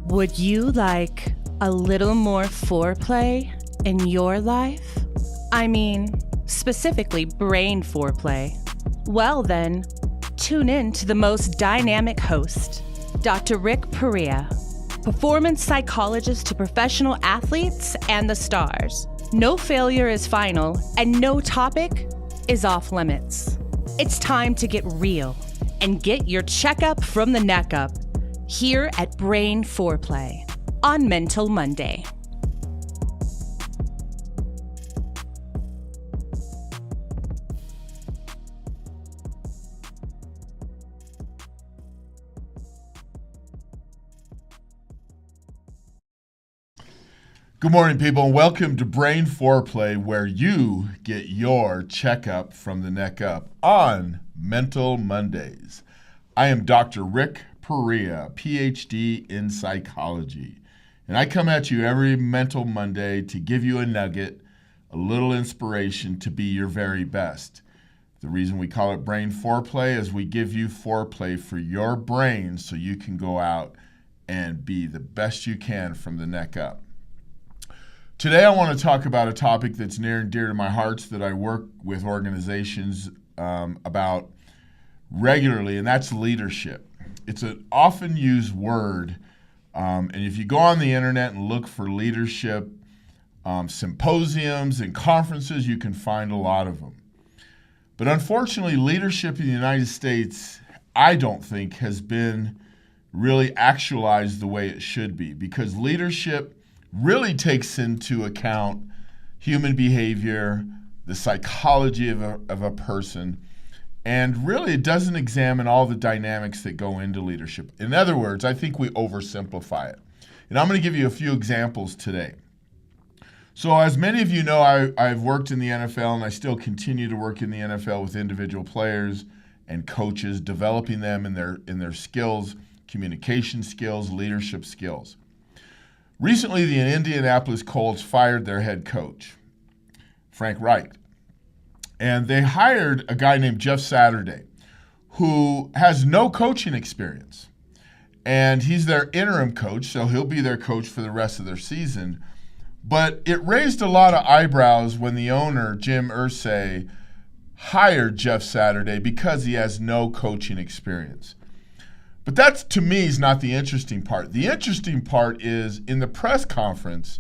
Would you like a little more foreplay in your life? I mean, specifically brain foreplay. Well then, tune in to the most dynamic host, Dr. Rick Perea, performance psychologist to professional athletes and the stars. No failure is final, and no topic is off limits. It's time to get real and get your checkup from the neck up here at Brain Foreplay on Mental Monday. Good morning, people, and welcome to Brain Foreplay, where you get your checkup from the neck up on Mental Mondays. I am Dr. Rick Perea, PhD in psychology, and I come at you every Mental Monday to give you a nugget, a little inspiration to be your very best. The reason we call it Brain Foreplay is we give you foreplay for your brain so you can go out and be the best you can from the neck up. Today, I want to talk about a topic that's near and dear to my heart that I work with organizations about regularly, and that's leadership. It's an often used word, and if you go on the internet and look for leadership symposiums and conferences, you can find a lot of them. But unfortunately, leadership in the United States, I don't think, has been really actualized the way it should be, because leadership really takes into account human behavior, the psychology of a person, and really it doesn't examine all the dynamics that go into leadership. In other words, I think we oversimplify it. And I'm going to give you a few examples today. So as many of you know, I've worked in the NFL, and I still continue to work in the NFL with individual players and coaches, developing them in their skills, communication skills, leadership skills. Recently, the Indianapolis Colts fired their head coach, Frank Reich, and they hired a guy named Jeff Saturday, who has no coaching experience. And he's their interim coach, so he'll be their coach for the rest of their season. But it raised a lot of eyebrows when the owner, Jim Irsay, hired Jeff Saturday because he has no coaching experience. But that, to me, is not the interesting part. The interesting part is, in the press conference,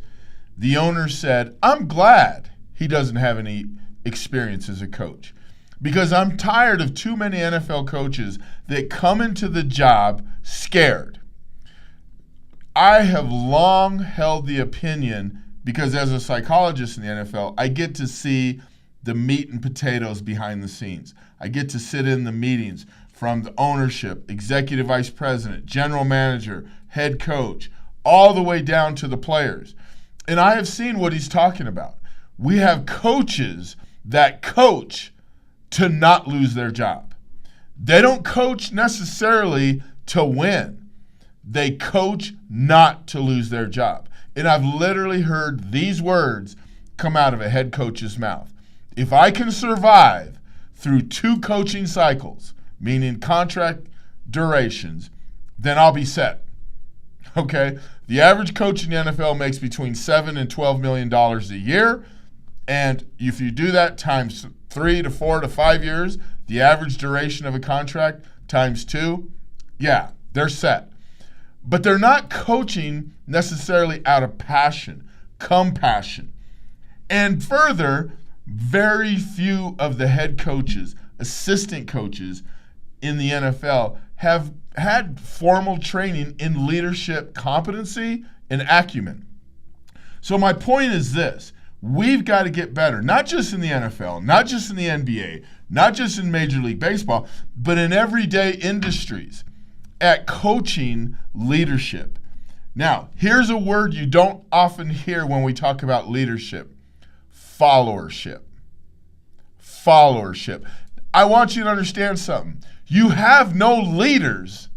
the owner said, I'm glad he doesn't have any experience as a coach, because I'm tired of too many NFL coaches that come into the job scared. I have long held the opinion, because as a psychologist in the NFL, I get to see the meat and potatoes behind the scenes. I get to sit in the meetings from the ownership, executive vice president, general manager, head coach, all the way down to the players. And I have seen what he's talking about. We have coaches that coach to not lose their job. They don't coach necessarily to win. They coach not to lose their job. And I've literally heard these words come out of a head coach's mouth. If I can survive through 2 coaching cycles, meaning contract durations, then I'll be set. Okay? The average coach in the NFL makes between $7 and $12 million a year. And if you do that times 3 to 4 to 5 years, the average duration of a contract times 2, yeah, they're set. But they're not coaching necessarily out of passion, compassion. And further, very few of the head coaches, assistant coaches in the NFL have had formal training in leadership competency and acumen. So my point is this: we've got to get better, not just in the NFL, not just in the NBA, not just in Major League Baseball, but in everyday industries at coaching leadership. Now, here's a word you don't often hear when we talk about leadership: followership. Followership. I want you to understand something. You have no leaders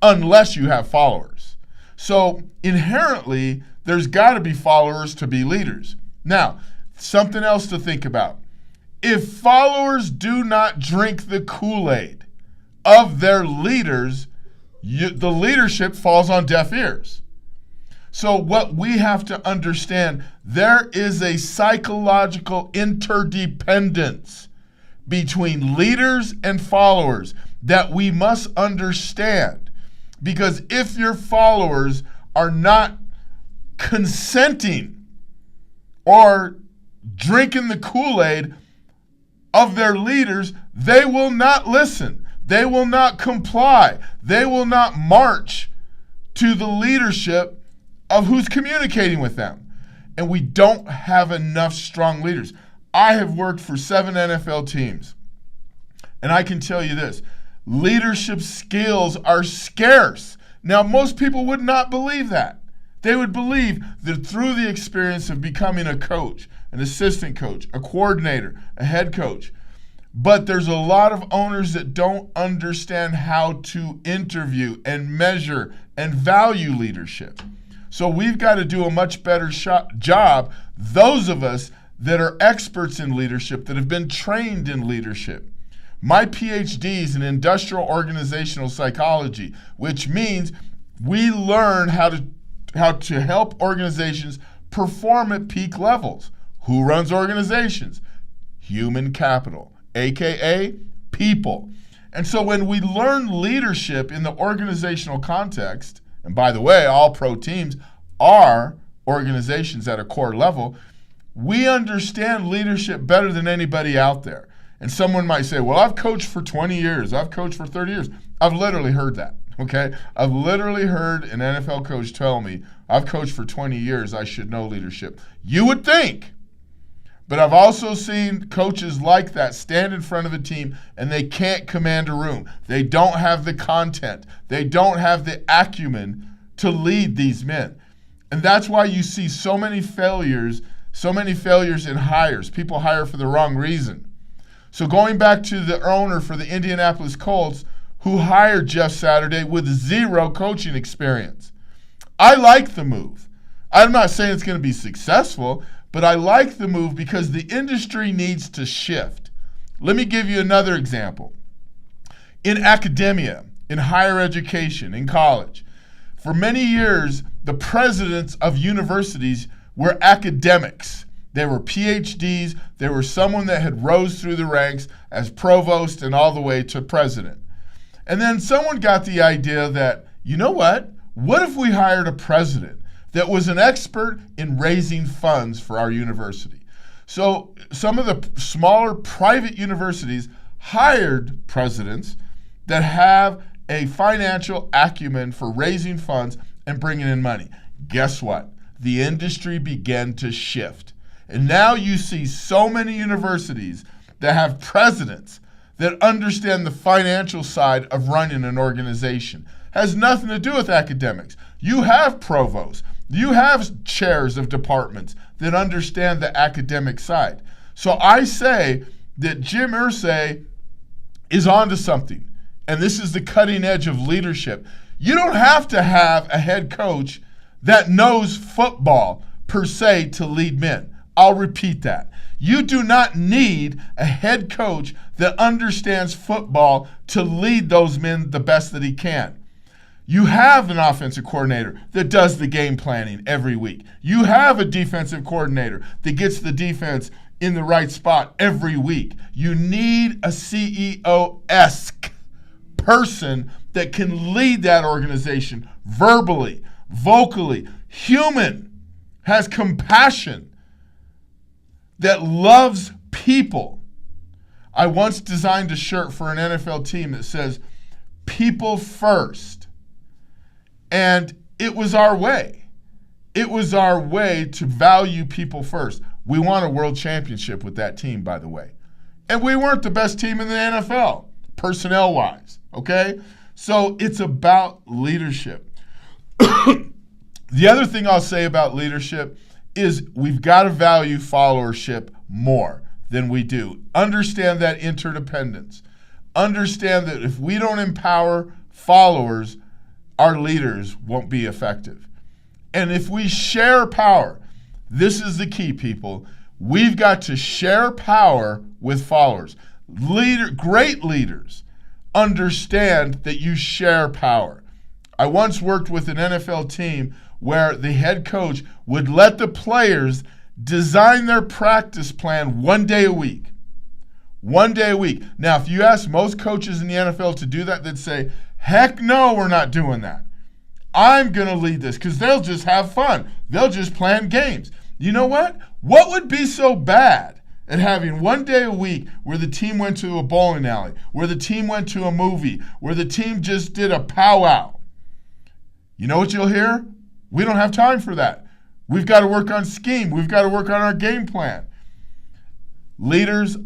unless you have followers. So inherently, there's got to be followers to be leaders. Now, something else to think about. If followers do not drink the Kool-Aid of their leaders, the leadership falls on deaf ears. So what we have to understand, there is a psychological interdependence between leaders and followers that we must understand. Because if your followers are not consenting or drinking the Kool-Aid of their leaders, they will not listen. They will not comply. They will not march to the leadership of who's communicating with them. And we don't have enough strong leaders. I have worked for 7 NFL teams, and I can tell you this, leadership skills are scarce. Now, most people would not believe that. They would believe that through the experience of becoming a coach, an assistant coach, a coordinator, a head coach. But there's a lot of owners that don't understand how to interview and measure and value leadership. So we've got to do a much better job, those of us that are experts in leadership, that have been trained in leadership. My PhD is in industrial organizational psychology, which means we learn how to help organizations perform at peak levels. Who runs organizations? Human capital, aka people. And so when we learn leadership in the organizational context, and by the way, all pro teams are organizations at a core level, we understand leadership better than anybody out there. And someone might say, well, I've coached for 20 years. I've coached for 30 years. I've literally heard that, okay? I've literally heard an NFL coach tell me, I've coached for 20 years. I should know leadership. You would think. But I've also seen coaches like that stand in front of a team and they can't command a room. They don't have the content. They don't have the acumen to lead these men. And that's why you see so many failures in hires. People hire for the wrong reason. So going back to the owner for the Indianapolis Colts who hired Jeff Saturday with 0 coaching experience. I like the move. I'm not saying it's going to be successful, but I like the move because the industry needs to shift. Let me give you another example. In academia, in higher education, in college, for many years, the presidents of universities were academics. They were PhDs. They were someone that had rose through the ranks as provost and all the way to president. And then someone got the idea that, you know what? What if we hired a president that was an expert in raising funds for our university? So some of the smaller private universities hired presidents that have a financial acumen for raising funds and bringing in money. Guess what? The industry began to shift. And now you see so many universities that have presidents that understand the financial side of running an organization. Has nothing to do with academics. You have provosts. You have chairs of departments that understand the academic side. So I say that Jim Irsay is onto something. And this is the cutting edge of leadership. You don't have to have a head coach that knows football per se to lead men. I'll repeat that. You do not need a head coach that understands football to lead those men the best that he can. You have an offensive coordinator that does the game planning every week. You have a defensive coordinator that gets the defense in the right spot every week. You need a CEO-esque person that can lead that organization verbally, vocally, human, has compassion, that loves people. I once designed a shirt for an NFL team that says, people first. And it was our way. It was our way to value people first. We won a world championship with that team, by the way. And we weren't the best team in the NFL, personnel-wise, okay? So it's about leadership. The other thing I'll say about leadership is we've got to value followership more than we do. Understand that interdependence. Understand that if we don't empower followers, our leaders won't be effective. And if we share power, this is the key, people. We've got to share power with followers. Great leaders understand that you share power. I once worked with an NFL team where the head coach would let the players design their practice plan 1 day a week. 1 day a week. Now, if you ask most coaches in the NFL to do that, they'd say, heck no, we're not doing that. I'm going to lead this because they'll just have fun. They'll just plan games. You know what? What would be so bad at having 1 day a week where the team went to a bowling alley, where the team went to a movie, where the team just did a powwow? You know what you'll hear? We don't have time for that. We've got to work on scheme. We've got to work on our game plan. Leaders,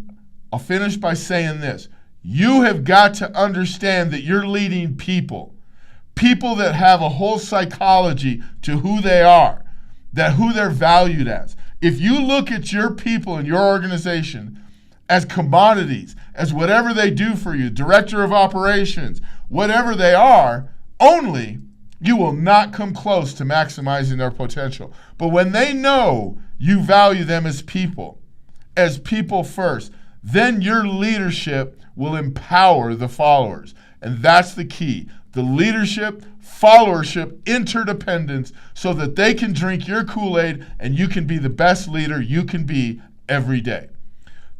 I'll finish by saying this. You have got to understand that you're leading people. People that have a whole psychology to who they are, that who they're valued as. If you look at your people in your organization as commodities, as whatever they do for you, director of operations, whatever they are, only you will not come close to maximizing their potential. But when they know you value them as people first, then your leadership will empower the followers. And that's the key. The leadership, followership, interdependence, so that they can drink your Kool-Aid and you can be the best leader you can be every day.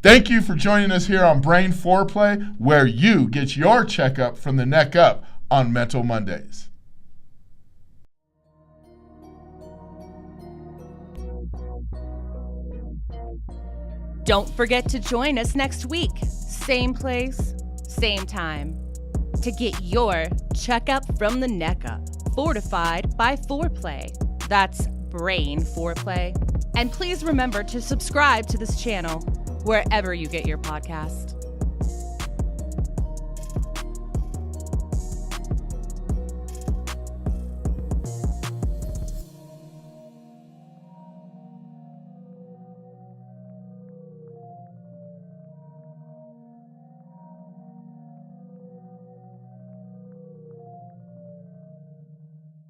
Thank you for joining us here on Brain Foreplay, where you get your checkup from the neck up on Mental Mondays. Don't forget to join us next week. Same place, same time. To get your checkup from the neck up, fortified by foreplay. That's Brain Foreplay. And please remember to subscribe to this channel wherever you get your podcast.